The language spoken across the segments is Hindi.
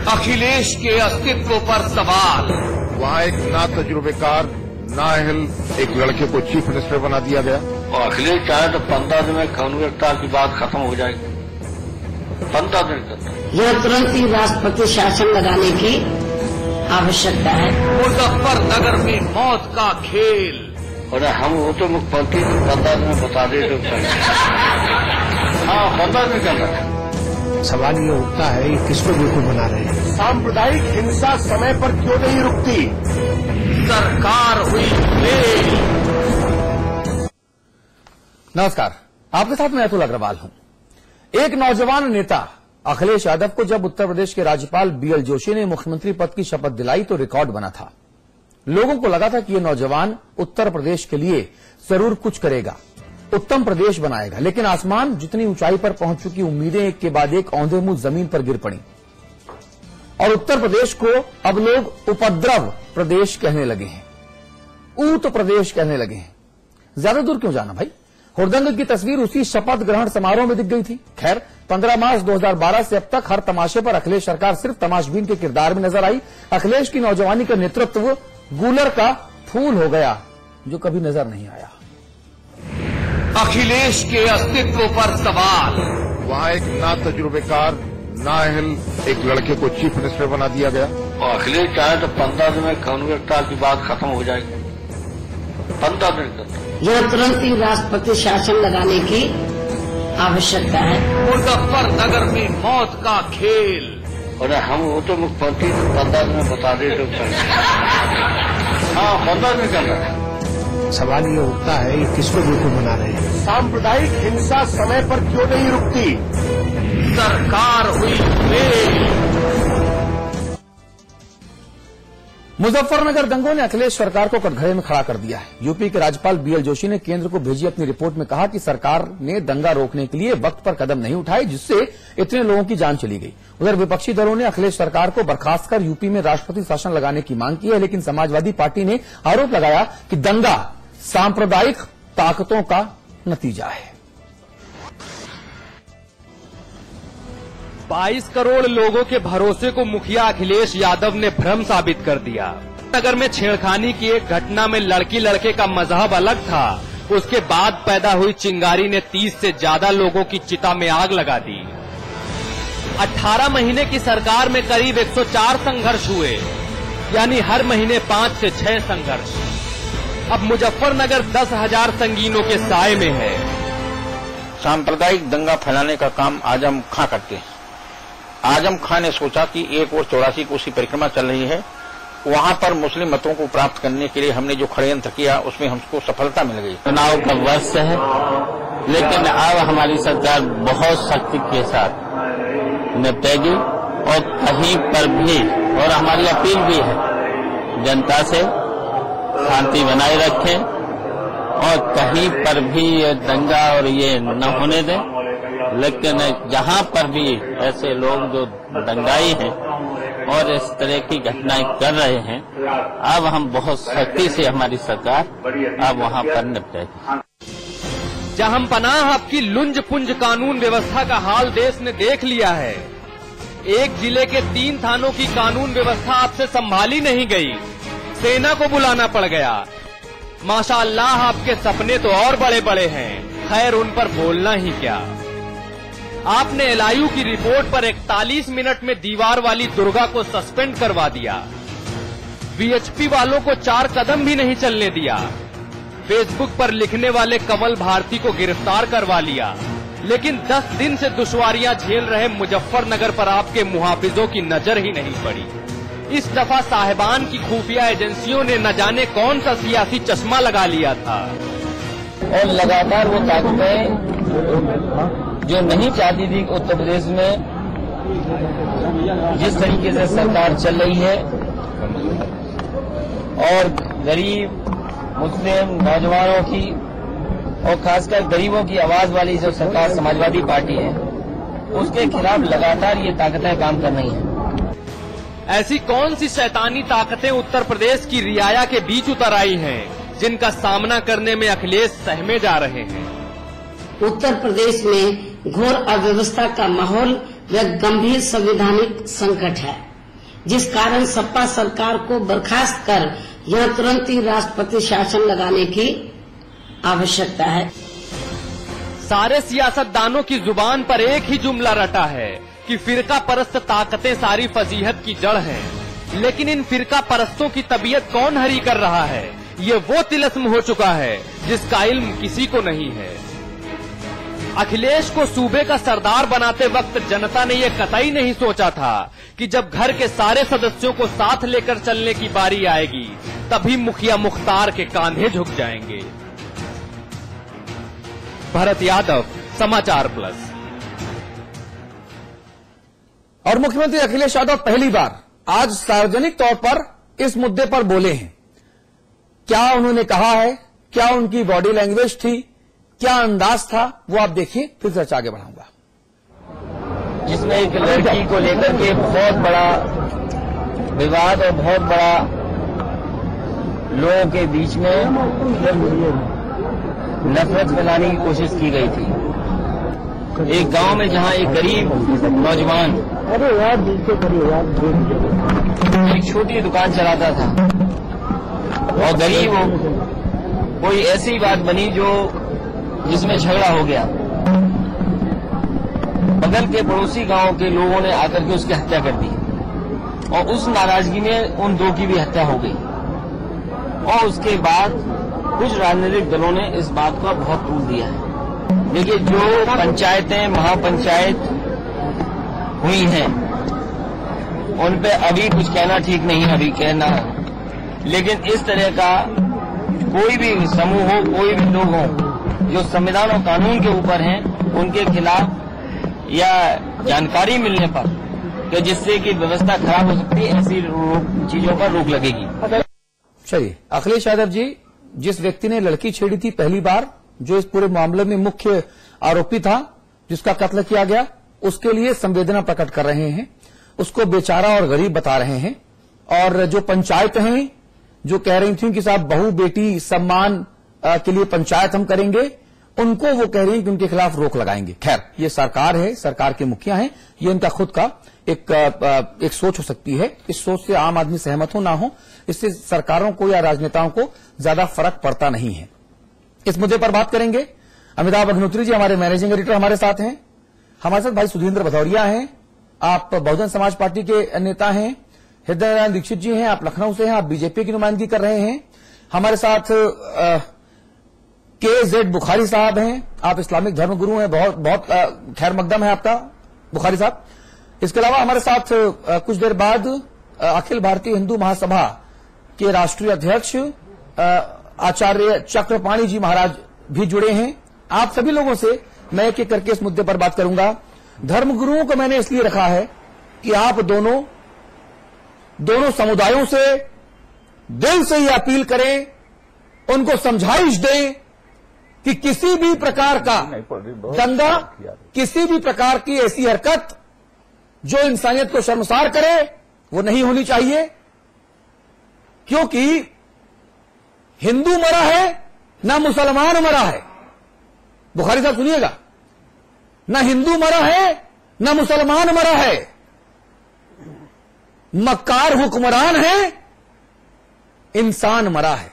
अखिलेश के अस्तित्व पर सवाल। वहाँ एक ना तजुर्बेकार नाअहल एक लड़के को चीफ मिनिस्टर बना दिया गया। और अखिलेश चाहे तो 15 दिन में कानूनीता की बात खत्म हो जाएगी। 15 दिन तक यह तुरंत ही राष्ट्रपति शासन लगाने की आवश्यकता है। मुजफ्फरनगर में मौत का खेल। और हम वो तो मुख्यमंत्री 15 दिन में बता दे तो हाँ 15 दिन का सवाल ये उठता है कि किसको बेवकूफ बना रहे हैं। सांप्रदायिक हिंसा समय पर क्यों नहीं रुकती? सरकार हुई फेल। नमस्कार, आपके साथ मैं अतुल अग्रवाल हूं। एक नौजवान नेता अखिलेश यादव को जब उत्तर प्रदेश के राज्यपाल बीएल जोशी ने मुख्यमंत्री पद की शपथ दिलाई तो रिकॉर्ड बना था। लोगों को लगा था कि यह नौजवान उत्तर प्रदेश के लिए जरूर कुछ करेगा, उत्तम प्रदेश बनाएगा। लेकिन आसमान जितनी ऊंचाई पर पहुंच चुकी उम्मीदें एक के बाद एक औंधे मुंह जमीन पर गिर पड़ी और उत्तर प्रदेश को अब लोग उपद्रव प्रदेश कहने लगे हैं, ऊत प्रदेश कहने लगे हैं। ज्यादा दूर क्यों जाना भाई, हुड़दंग की तस्वीर उसी शपथ ग्रहण समारोह में दिख गई थी। खैर 15 मार्च 2012 से अब तक हर तमाशे पर अखिलेश सरकार सिर्फ तमाशबीन के किरदार में नजर आई। अखिलेश की नौजवानी का नेतृत्व गूलर का फूल हो गया जो कभी नजर नहीं आया। अखिलेश के अस्तित्व पर सवाल। वहाँ एक ना तजुर्बेकार नाअहल एक लड़के को चीफ मिनिस्टर बना दिया गया। और अखिलेश चाहे तो 15 दिन में कानूनीता की बात खत्म हो जाएगी। 15 दिन तक यह तुरंत ही राष्ट्रपति शासन लगाने की आवश्यकता है। मुजफ्फरनगर में मौत का खेल। और हम वो तो मुख्यमंत्री 15 दिन में बता दे तो हाँ 15 दिन का सवाल ये उठता है कि किसको बेवकूफ बना रहे हैं। सांप्रदायिक हिंसा समय पर क्यों नहीं रुकती? सरकार हुई फेल। मुजफ्फरनगर दंगों ने अखिलेश सरकार को कटघरे में खड़ा कर दिया है। यूपी के राज्यपाल बीएल जोशी ने केंद्र को भेजी अपनी रिपोर्ट में कहा कि सरकार ने दंगा रोकने के लिए वक्त पर कदम नहीं उठाए, जिससे इतने लोगों की जान चली गई। उधर विपक्षी दलों ने अखिलेश सरकार को बर्खास्त कर यूपी में राष्ट्रपति शासन लगाने की मांग की है, लेकिन समाजवादी पार्टी ने आरोप लगाया कि दंगा सांप्रदायिक ताकतों का नतीजा है। 22 करोड़ लोगों के भरोसे को मुखिया अखिलेश यादव ने भ्रम साबित कर दिया। नगर में छेड़खानी की एक घटना में लड़की लड़के का मजहब अलग था, उसके बाद पैदा हुई चिंगारी ने 30 से ज्यादा लोगों की चिता में आग लगा दी। 18 महीने की सरकार में करीब 104 संघर्ष हुए, यानी हर महीने 5 से 6 संघर्ष। अब मुजफ्फरनगर 10,000 संगीनों के साए में है। सांप्रदायिक दंगा फैलाने का काम आजम खां करते हैं। आजम खां ने सोचा कि एक और 84 कोसी परिक्रमा चल रही है, वहां पर मुस्लिम मतों को प्राप्त करने के लिए हमने जो षड्यंत्र किया उसमें हमको सफलता मिल गई। चुनाव का वर्ष है, लेकिन अब हमारी सरकार बहुत सख्ती के साथ निपटेगी और कहीं पर भी, और हमारी अपील भी है जनता से शांति बनाए रखें और कहीं पर भी ये दंगा और ये न होने दें। लेकिन जहां पर भी ऐसे लोग जो दंगाई हैं और इस तरह की घटनाएं कर रहे हैं, अब हम बहुत सख्ती से हमारी सरकार अब वहां पर निपटेगी। जहां पनाह आपकी लुंज पुंज कानून व्यवस्था का हाल देश ने देख लिया है। एक जिले के 3 थानों की कानून व्यवस्था आपसे संभाली नहीं गई, सेना को बुलाना पड़ गया। माशाअल्लाह आपके सपने तो और बड़े बड़े हैं, खैर उन पर बोलना ही क्या। आपने एलआईयू की रिपोर्ट पर 41 मिनट में दीवार वाली दुर्गा को सस्पेंड करवा दिया। वीएचपी वालों को 4 कदम भी नहीं चलने दिया। फेसबुक पर लिखने वाले कमल भारती को गिरफ्तार करवा लिया। लेकिन 10 दिन से दुश्वारियां झेल रहे मुजफ्फरनगर पर आपके मुहाफिजों की नजर ही नहीं पड़ी। इस दफा साहिबान की खुफिया एजेंसियों ने न जाने कौन सा सियासी चश्मा लगा लिया था और लगातार वो ताकतें जो नहीं चाहती थी उत्तर प्रदेश में जिस तरीके से सरकार चल रही है और गरीब मुस्लिम नौजवानों की और खासकर गरीबों की आवाज वाली जो सरकार समाजवादी पार्टी है, उसके खिलाफ लगातार ये ताकतें काम कर रही हैं। ऐसी कौन सी शैतानी ताकतें उत्तर प्रदेश की रियाया के बीच उतर आई हैं, जिनका सामना करने में अखिलेश सहमे जा रहे हैं? उत्तर प्रदेश में घोर अव्यवस्था का माहौल व गंभीर संवैधानिक संकट है। जिस कारण सपा सरकार को बर्खास्त कर यहां तुरंत ही राष्ट्रपति शासन लगाने की आवश्यकता है। सारे सियासतदानों की जुबान पर एक ही जुमला रटा है कि फिरका परस्त ताकतें सारी फजीहत की जड़ हैं, लेकिन इन फिरका परस्तों की तबीयत कौन हरी कर रहा है? ये वो तिलस्म हो चुका है जिसका इल्म किसी को नहीं है। अखिलेश को सूबे का सरदार बनाते वक्त जनता ने ये कतई नहीं सोचा था कि जब घर के सारे सदस्यों को साथ लेकर चलने की बारी आएगी तभी मुखिया मुख्तार के कांधे झुक जाएंगे। भरत यादव, समाचार प्लस। और मुख्यमंत्री अखिलेश यादव पहली बार आज सार्वजनिक तौर पर इस मुद्दे पर बोले हैं। क्या उन्होंने कहा है, क्या उनकी बॉडी लैंग्वेज थी, क्या अंदाज था, वो आप देखिए, फिर चर्चा आगे बढ़ाऊंगा। जिसमें एक लड़की को लेकर के बहुत बड़ा विवाद और बहुत बड़ा लोगों के बीच में नफरत फैलाने की कोशिश की गई थी। एक गांव में जहां एक गरीब नौजवान एक छोटी दुकान चलाता था और गरीब कोई ऐसी बात बनी जिसमें झगड़ा हो गया। बगल के पड़ोसी गांव के लोगों ने आकर के उसकी हत्या कर दी और उस नाराजगी में उन दो की भी हत्या हो गई। और उसके बाद कुछ राजनीतिक दलों ने इस बात का बहुत तूल दिया है। देखिए, जो पंचायतें महापंचायत हुई हैं उन पे अभी कुछ कहना ठीक नहीं है, अभी कहना, लेकिन इस तरह का कोई भी समूह हो, कोई भी लोग हो जो संविधान और कानून के ऊपर हैं, उनके खिलाफ या जानकारी मिलने पर कि जिससे कि व्यवस्था खराब हो सकती है, ऐसी चीजों पर रोक लगेगी। चलिए, अखिलेश यादव जी, जिस व्यक्ति ने लड़की छेड़ी थी पहली बार, जो इस पूरे मामले में मुख्य आरोपी था, जिसका कत्ल किया गया, उसके लिए संवेदना प्रकट कर रहे हैं, उसको बेचारा और गरीब बता रहे हैं। और जो पंचायत हैं, जो कह रही थी कि साहब बहू बेटी सम्मान के लिए पंचायत हम करेंगे, उनको वो कह रही हैं कि उनके खिलाफ रोक लगाएंगे। खैर, ये सरकार है, सरकार के मुखिया हैं, ये उनका खुद का एक सोच हो सकती है। इस सोच से आम आदमी सहमत हो ना हो, इससे सरकारों को या राजनेताओं को ज्यादा फर्क पड़ता नहीं है। इस मुद्दे पर बात करेंगे। अमिताभ अग्निहोत्री जी हमारे मैनेजिंग एडिटर हमारे साथ हैं। हमारे साथ भाई सुधींद्र भदौरिया हैं, आप बहुजन समाज पार्टी के नेता हैं। हृदय नारायण दीक्षित जी हैं, आप लखनऊ से हैं, आप बीजेपी की नुमाइंदगी कर रहे हैं। हमारे साथ KZ बुखारी साहब हैं, आप इस्लामिक धर्मगुरु हैं, बहुत खैर मकदम है आपका बुखारी साहब। इसके अलावा हमारे साथ कुछ देर बाद अखिल भारतीय हिंदू महासभा के राष्ट्रीय अध्यक्ष आचार्य चक्रपाणी जी महाराज भी जुड़े हैं। आप सभी लोगों से मैं एक एक करके इस मुद्दे पर बात करूंगा। धर्मगुरुओं को मैंने इसलिए रखा है कि आप दोनों समुदायों से दिल से ही अपील करें, उनको समझाइश दें कि किसी भी प्रकार का दंगा, किसी भी प्रकार की ऐसी हरकत जो इंसानियत को शर्मसार करे, वो नहीं होनी चाहिए। क्योंकि हिंदू मरा है ना मुसलमान मरा है। बुखारी साहब सुनिएगा, ना हिंदू मरा है ना मुसलमान मरा है, मक्कार हुक्मरान है, इंसान मरा है।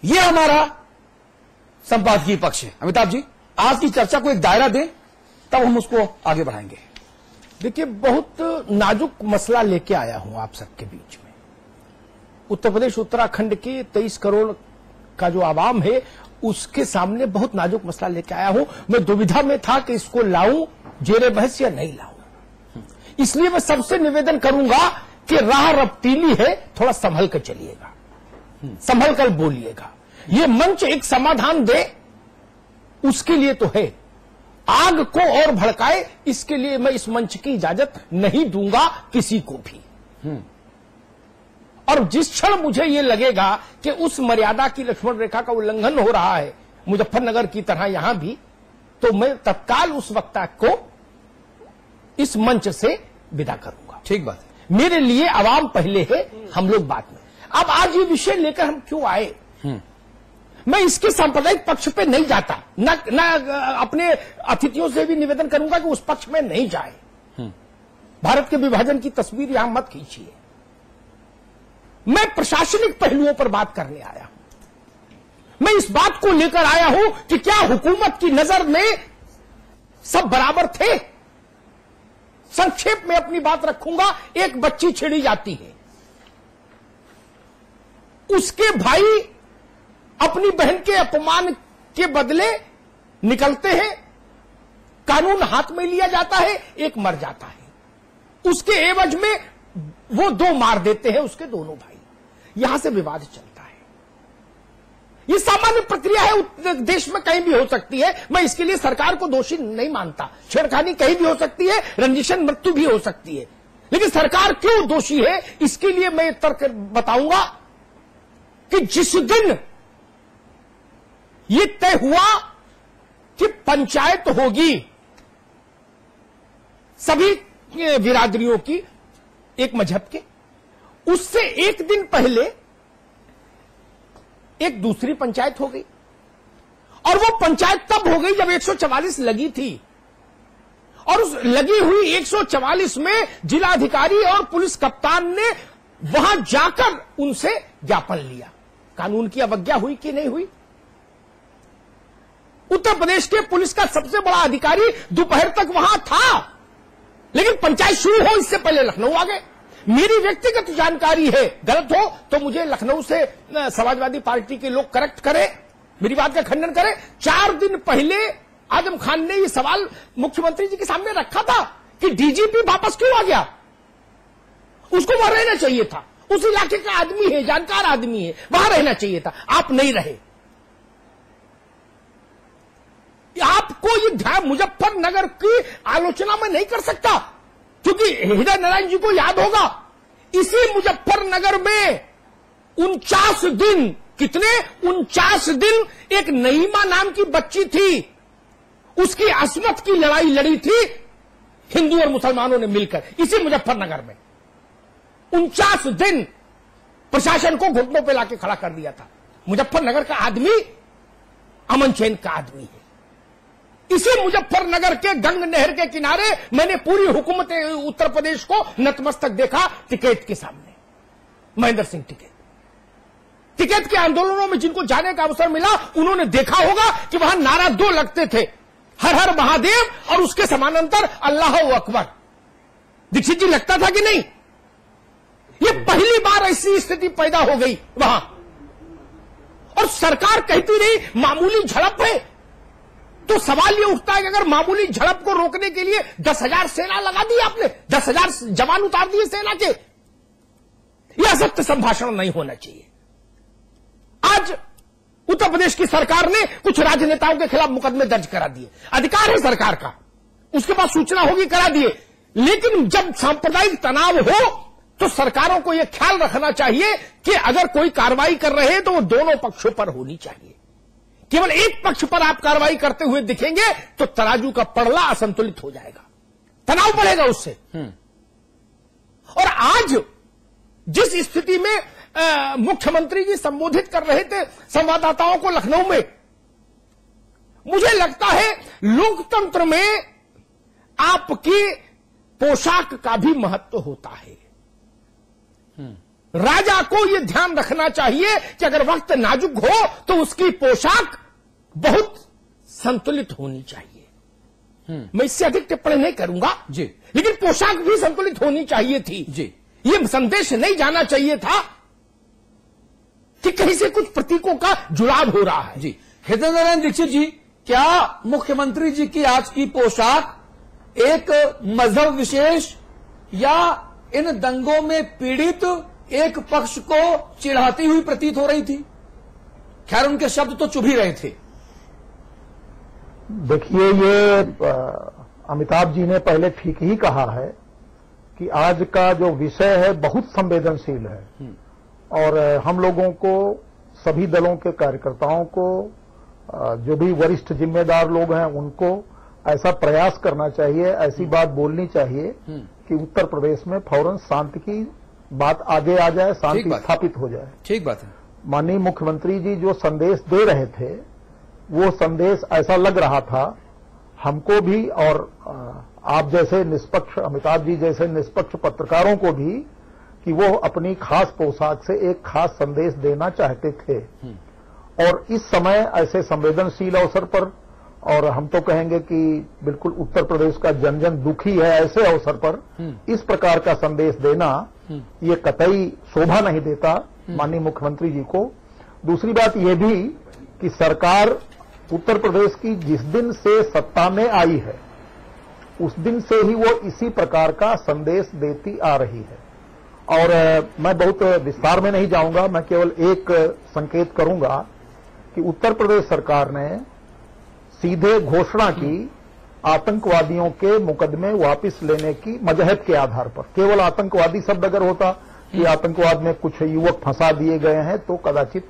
यह हमारा संपादकीय पक्ष है। अमिताभ जी, आज की चर्चा को एक दायरा दें, तब हम उसको आगे बढ़ाएंगे। देखिए, बहुत नाजुक मसला लेके आया हूं आप सबके बीच में। उत्तर प्रदेश उत्तराखंड के 23 करोड़ का जो आवाम है, उसके सामने बहुत नाजुक मसला लेके आया हूं। मैं दुविधा में था कि इसको लाऊं जेरे बहस या नहीं लाऊं। इसलिए मैं सबसे निवेदन करूंगा कि राह रफ्तीली है, थोड़ा संभल कर चलिएगा, संभल कर बोलिएगा। ये मंच एक समाधान दे, उसके लिए तो है। आग को और भड़काए, इसके लिए मैं इस मंच की इजाजत नहीं दूंगा किसी को भी। और जिस क्षण मुझे ये लगेगा कि उस मर्यादा की लक्ष्मण रेखा का उल्लंघन हो रहा है, मुजफ्फरनगर की तरह यहां भी, तो मैं तत्काल उस वक्ता को इस मंच से विदा करूंगा। ठीक बात है। मेरे लिए आवाम पहले है, हम लोग बाद में। अब आज ये विषय लेकर हम क्यों आए, मैं इसके सांप्रदायिक पक्ष पे नहीं जाता, न अपने अतिथियों से भी निवेदन करूंगा कि उस पक्ष में नहीं जाए। भारत के विभाजन की तस्वीर यहां मत खींचिए। मैं प्रशासनिक पहलुओं पर बात करने आया हूं। मैं इस बात को लेकर आया हूं कि क्या हुकूमत की नजर में सब बराबर थे। संक्षेप में अपनी बात रखूंगा। एक बच्ची छेड़ी जाती है, उसके भाई अपनी बहन के अपमान के बदले निकलते हैं, कानून हाथ में लिया जाता है, एक मर जाता है। उसके एवज में वो दो मार देते हैं उसके दोनों भाई। यहां से विवाद चलता है। ये सामान्य प्रक्रिया है, देश में कहीं भी हो सकती है। मैं इसके लिए सरकार को दोषी नहीं मानता। छेड़खानी कहीं भी हो सकती है, रंजिशन मृत्यु भी हो सकती है, लेकिन सरकार क्यों दोषी है इसके लिए मैं तर्क बताऊंगा कि जिस दिन ये तय हुआ कि पंचायत होगी सभी बिरादरियों की, एक मजहब के, उससे एक दिन पहले एक दूसरी पंचायत हो गई। और वो पंचायत तब हो गई जब 144 लगी थी, और उस लगी हुई 144 में जिलाधिकारी और पुलिस कप्तान ने वहां जाकर उनसे ज्ञापन लिया। कानून की अवज्ञा हुई कि नहीं हुई? उत्तर प्रदेश के पुलिस का सबसे बड़ा अधिकारी दोपहर तक वहां था, लेकिन पंचायत शुरू हो इससे पहले लखनऊ आ गए। मेरी व्यक्तिगत जानकारी है, गलत हो तो मुझे लखनऊ से समाजवादी पार्टी के लोग करेक्ट करें, मेरी बात का खंडन करें। 4 दिन पहले आजम खान ने ये सवाल मुख्यमंत्री जी के सामने रखा था कि डीजीपी वापस क्यों आ गया, उसको वहां रहना चाहिए था, उस इलाके का आदमी है, जानकार आदमी है, वहां रहना चाहिए था, आप नहीं रहे। आपको ये ध्यान मुजफ्फरनगर की आलोचना में नहीं कर सकता, क्योंकि हृदय नारायण जी को याद होगा इसी मुजफ्फरनगर में 49 दिन, कितने 49 दिन एक नईमा नाम की बच्ची थी, उसकी अस्मत की लड़ाई लड़ी थी हिंदू और मुसलमानों ने मिलकर इसी मुजफ्फरनगर में। 49 दिन प्रशासन को घुटनों पे लाके खड़ा कर दिया था। मुजफ्फरनगर का आदमी अमन चैन का आदमी है। इसी मुजफ्फरनगर के गंग नहर के किनारे मैंने पूरी हुकूमत उत्तर प्रदेश को नतमस्तक देखा टिकैत के सामने। महेंद्र सिंह टिकैत के आंदोलनों में जिनको जाने का अवसर मिला उन्होंने देखा होगा कि वहां नारा 2 लगते थे, हर हर महादेव और उसके समानांतर अल्लाह अकबर। दीक्षित जी लगता था कि नहीं? ये पहली बार ऐसी स्थिति पैदा हो गई वहां, और सरकार कहती रही मामूली झड़प है। तो सवाल ये उठता है कि अगर मामूली झड़प को रोकने के लिए 10,000 सेना लगा दी आपने, 10,000 जवान उतार दिए सेना के, यह असत्य संभाषण नहीं होना चाहिए। आज उत्तर प्रदेश की सरकार ने कुछ राजनेताओं के खिलाफ मुकदमे दर्ज करा दिए, अधिकार है सरकार का, उसके पास सूचना होगी, करा दिए। लेकिन जब सांप्रदायिक तनाव हो तो सरकारों को यह ख्याल रखना चाहिए कि अगर कोई कार्रवाई कर रहे हैं तो वो दोनों पक्षों पर होनी चाहिए। केवल एक पक्ष पर आप कार्रवाई करते हुए दिखेंगे तो तराजू का पड़ला असंतुलित हो जाएगा, तनाव बढ़ेगा उससे। और आज जिस स्थिति में मुख्यमंत्री जी संबोधित कर रहे थे संवाददाताओं को लखनऊ में, मुझे लगता है लोकतंत्र में आपकी पोशाक का भी महत्व होता है। राजा को यह ध्यान रखना चाहिए कि अगर वक्त नाजुक हो तो उसकी पोशाक बहुत संतुलित होनी चाहिए। मैं इससे अधिक टिप्पणी नहीं करूंगा जी, लेकिन पोशाक भी संतुलित होनी चाहिए थी जी। यह संदेश नहीं जाना चाहिए था कि कहीं से कुछ प्रतीकों का जुड़ाव हो रहा है जी। हृदय नारायण दीक्षित जी, क्या मुख्यमंत्री जी की आज की पोशाक एक मजहब विशेष या इन दंगों में पीड़ित एक पक्ष को चिढ़ाती हुई प्रतीत हो रही थी? खैर उनके शब्द तो चुभ ही रहे थे। देखिए, ये अमिताभ जी ने पहले ठीक ही कहा है कि आज का जो विषय है बहुत संवेदनशील है, और हम लोगों को, सभी दलों के कार्यकर्ताओं को, जो भी वरिष्ठ जिम्मेदार लोग हैं उनको ऐसा प्रयास करना चाहिए, ऐसी बात बोलनी चाहिए कि उत्तर प्रदेश में फौरन शांति की बात आगे आ जाए, शांति स्थापित हो जाए। ठीक बात है। माननीय मुख्यमंत्री जी जो संदेश दे रहे थे वो संदेश ऐसा लग रहा था हमको भी और आप जैसे निष्पक्ष, अमिताभ जी जैसे निष्पक्ष पत्रकारों को भी कि वो अपनी खास पोशाक से एक खास संदेश देना चाहते थे। और इस समय ऐसे संवेदनशील अवसर पर, और हम तो कहेंगे कि बिल्कुल उत्तर प्रदेश का जन जन दुखी है, ऐसे अवसर पर इस प्रकार का संदेश देना ये कतई शोभा नहीं देता माननीय मुख्यमंत्री जी को। दूसरी बात यह भी कि सरकार उत्तर प्रदेश की जिस दिन से सत्ता में आई है उस दिन से ही वो इसी प्रकार का संदेश देती आ रही है। और मैं बहुत विस्तार में नहीं जाऊंगा, मैं केवल एक संकेत करूंगा कि उत्तर प्रदेश सरकार ने सीधे घोषणा की आतंकवादियों के मुकदमे वापस लेने की मजहत के आधार पर। केवल आतंकवादी शब्द अगर होता कि आतंकवाद में कुछ युवक फंसा दिए गए हैं तो कदाचित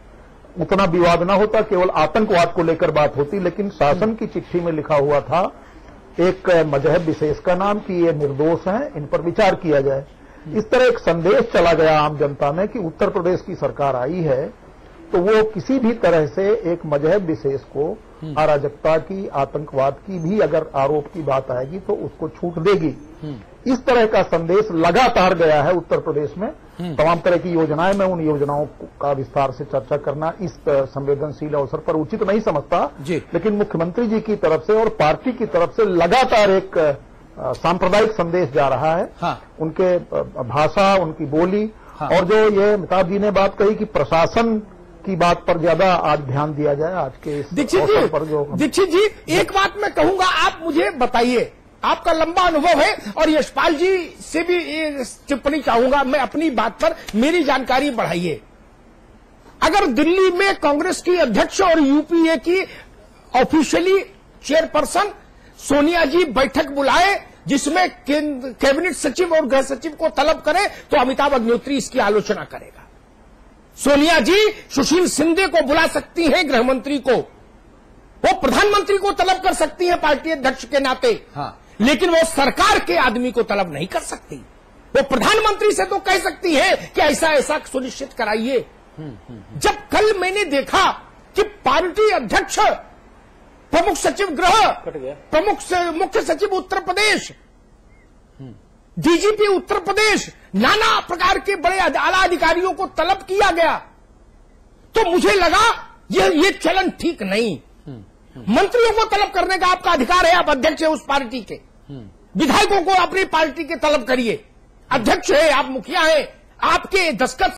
उतना विवाद ना होता, केवल आतंकवाद को लेकर बात होती। लेकिन शासन की चिट्ठी में लिखा हुआ था एक मजहब विशेष का नाम कि ये निर्दोष हैं, इन पर विचार किया जाए। इस तरह एक संदेश चला गया आम जनता में कि उत्तर प्रदेश की सरकार आई है तो वो किसी भी तरह से एक मजहब विशेष को अराजकता की, आतंकवाद की भी अगर आरोप की बात आएगी तो उसको छूट देगी। इस तरह का संदेश लगातार गया है उत्तर प्रदेश में। तमाम तरह की योजनाएं, मैं उन योजनाओं का विस्तार से चर्चा करना इस संवेदनशील अवसर पर उचित नहीं समझता, लेकिन मुख्यमंत्री जी की तरफ से और पार्टी की तरफ से लगातार एक सांप्रदायिक संदेश जा रहा है। उनके भाषा, उनकी बोली, और जो ये अमिताभ जी ने बात कही कि प्रशासन की बात पर ज्यादा आज ध्यान दिया जाए आज के इस अवसर पर। जो दीक्षित जी, एक बात मैं कहूंगा, आप मुझे बताइए, आपका लंबा अनुभव है और यशपाल जी से भी टिप्पणी चाहूंगा मैं अपनी बात पर, मेरी जानकारी बढ़ाइए। अगर दिल्ली में कांग्रेस की अध्यक्ष और यूपीए की ऑफिशियली चेयरपर्सन सोनिया जी बैठक बुलाए जिसमें कैबिनेट सचिव और गृह सचिव को तलब करे तो अमिताभ अग्निहोत्री इसकी आलोचना करेगा। सोनिया जी सुशील शिंदे को बुला सकती हैं, गृह मंत्री को, वो प्रधानमंत्री को तलब कर सकती हैं पार्टी अध्यक्ष के नाते, लेकिन वो सरकार के आदमी को तलब नहीं कर सकती। वो प्रधानमंत्री से तो कह सकती है कि ऐसा ऐसा सुनिश्चित कराइए। जब कल मैंने देखा कि पार्टी अध्यक्ष, प्रमुख सचिव गृह, मुख्य सचिव उत्तर प्रदेश, डीजीपी उत्तर प्रदेश, नाना प्रकार के बड़े आला अधिकारियों को तलब किया गया, तो मुझे लगा ये चलन ठीक नहीं। मंत्रियों को तलब करने का आपका अधिकार है, आप अध्यक्ष है उस पार्टी के। विधायकों को अपनी पार्टी के तलब करिए, अध्यक्ष है आप, मुखिया है, आपके दस्तखत